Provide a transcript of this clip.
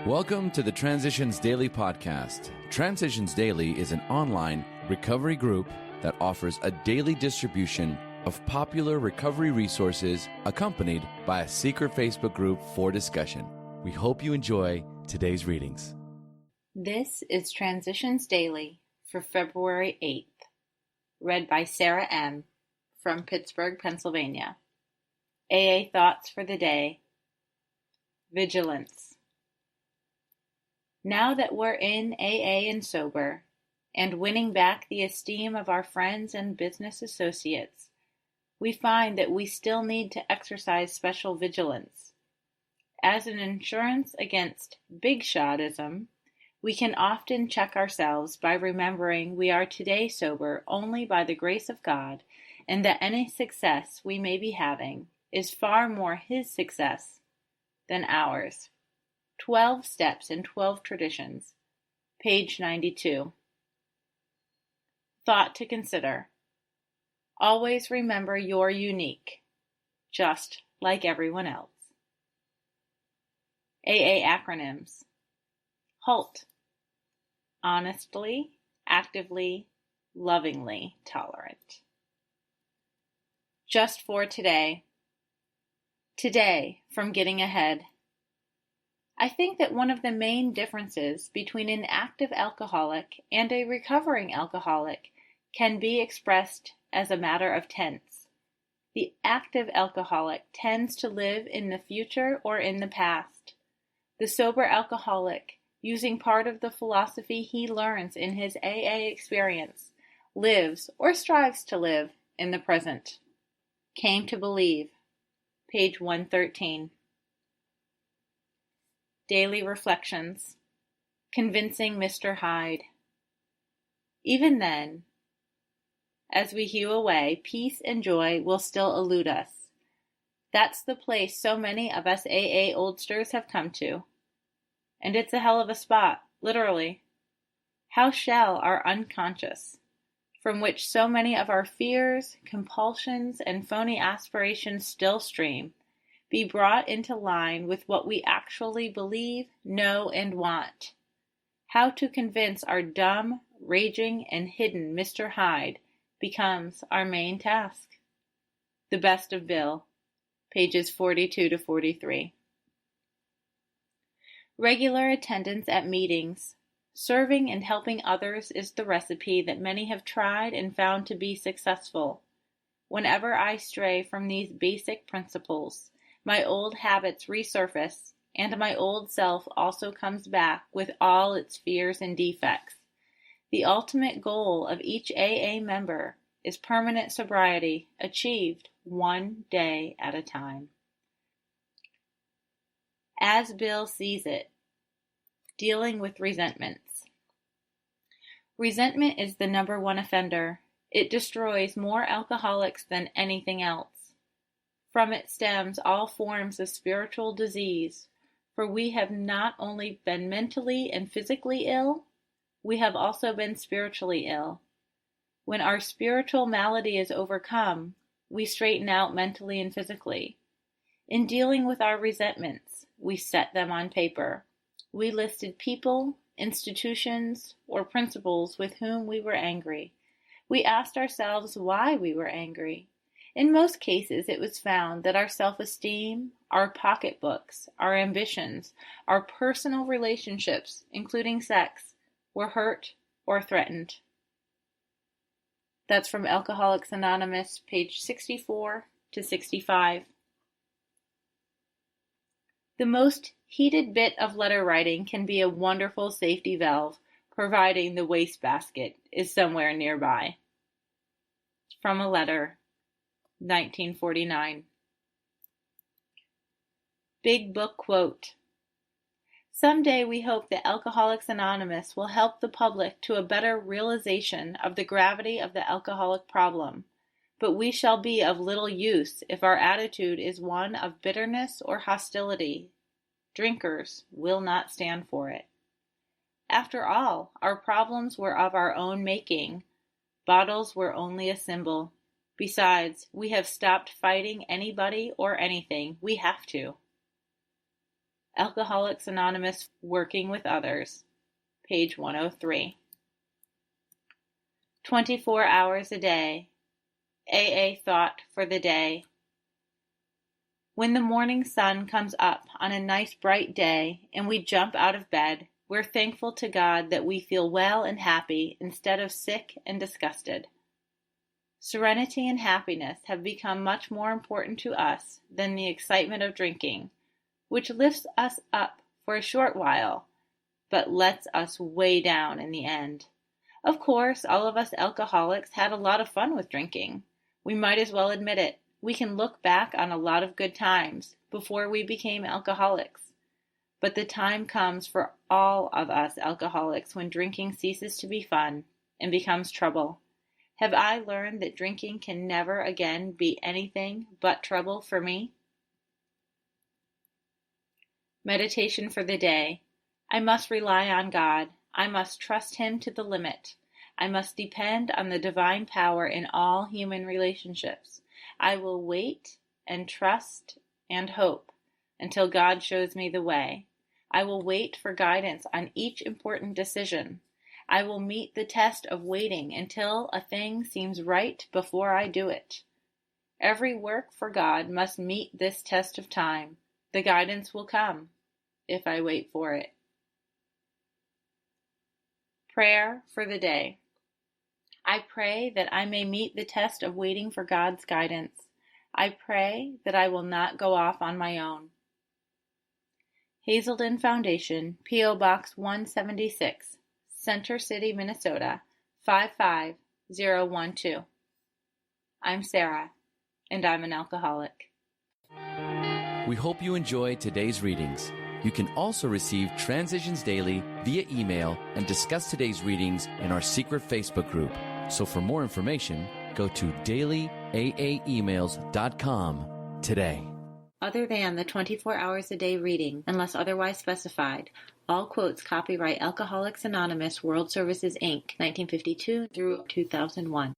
Welcome to the Transitions Daily podcast. Transitions Daily is an online recovery group that offers a daily distribution of popular recovery resources accompanied by a secret Facebook group for discussion. We hope you enjoy today's readings. This is Transitions Daily for February 8th, read by Sarah M. from Pittsburgh, Pennsylvania. AA Thoughts for the Day. Vigilance. Now that we're in AA and sober, and winning back the esteem of our friends and business associates, we find that we still need to exercise special vigilance. As an insurance against big shotism, we can often check ourselves by remembering we are today sober only by the grace of God, and that any success we may be having is far more His success than ours. 12 Steps and 12 Traditions, page 92. Thought to consider. Always remember you're unique, just like everyone else. AA acronyms. HALT. Honestly, actively, lovingly tolerant. Just for today. Today, from getting ahead. I think that one of the main differences between an active alcoholic and a recovering alcoholic can be expressed as a matter of tense. The active alcoholic tends to live in the future or in the past. The sober alcoholic, using part of the philosophy he learns in his AA experience, lives or strives to live in the present. Came to Believe, page 113. Daily Reflections. Convincing Mr. Hyde. Even then, as we hew away, peace and joy will still elude us. That's the place so many of us AA oldsters have come to. And it's a hell of a spot, literally. How shall our unconscious, from which so many of our fears, compulsions, and phony aspirations still stream, be brought into line with what we actually believe, know, and want? How to convince our dumb, raging, and hidden Mr. Hyde becomes our main task. The Best of Bill, pages 42 to 43. Regular attendance at meetings. Serving and helping others is the recipe that many have tried and found to be successful. Whenever I stray from these basic principles, my old habits resurface, and my old self also comes back with all its fears and defects. The ultimate goal of each AA member is permanent sobriety, achieved one day at a time. As Bill sees it, dealing with resentments. Resentment is the number one offender. It destroys more alcoholics than anything else. From it stems all forms of spiritual disease, for we have not only been mentally and physically ill, we have also been spiritually ill. When our spiritual malady is overcome, we straighten out mentally and physically. In dealing with our resentments, we set them on paper. We listed people, institutions, or principles with whom we were angry. We asked ourselves why we were angry. In most cases, it was found that our self-esteem, our pocketbooks, our ambitions, our personal relationships, including sex, were hurt or threatened. That's from Alcoholics Anonymous, page 64 to 65. The most heated bit of letter writing can be a wonderful safety valve, providing the wastebasket is somewhere nearby. From a letter, 1949. Big Book Quote. Someday we hope that Alcoholics Anonymous will help the public to a better realization of the gravity of the alcoholic problem, but we shall be of little use if our attitude is one of bitterness or hostility. Drinkers will not stand for it. After all, our problems were of our own making. Bottles were only a symbol. Besides, we have stopped fighting anybody or anything. We have to. Alcoholics Anonymous Working with Others, page 103. 24 hours a day. AA thought for the day. When the morning sun comes up on a nice bright day and we jump out of bed, we're thankful to God that we feel well and happy instead of sick and disgusted. Serenity and happiness have become much more important to us than the excitement of drinking, which lifts us up for a short while, but lets us way down in the end. Of course, all of us alcoholics had a lot of fun with drinking. We might as well admit it. We can look back on a lot of good times before we became alcoholics. But the time comes for all of us alcoholics when drinking ceases to be fun and becomes trouble. Have I learned that drinking can never again be anything but trouble for me? Meditation for the day. I must rely on God. I must trust Him to the limit. I must depend on the divine power in all human relationships. I will wait and trust and hope until God shows me the way. I will wait for guidance on each important decision. I will meet the test of waiting until a thing seems right before I do it. Every work for God must meet this test of time. The guidance will come if I wait for it. Prayer for the day. I pray that I may meet the test of waiting for God's guidance. I pray that I will not go off on my own. Hazelden Foundation, P.O. Box 176, Center City, Minnesota, 55012. I'm Sarah, and I'm an alcoholic. We hope you enjoyed today's readings. You can also receive Transitions Daily via email and discuss today's readings in our secret Facebook group. So for more information, go to dailyaaemails.com today. Other than the 24 hours a day reading, unless otherwise specified, all quotes copyright Alcoholics Anonymous World Services, Inc., 1952 through 2001.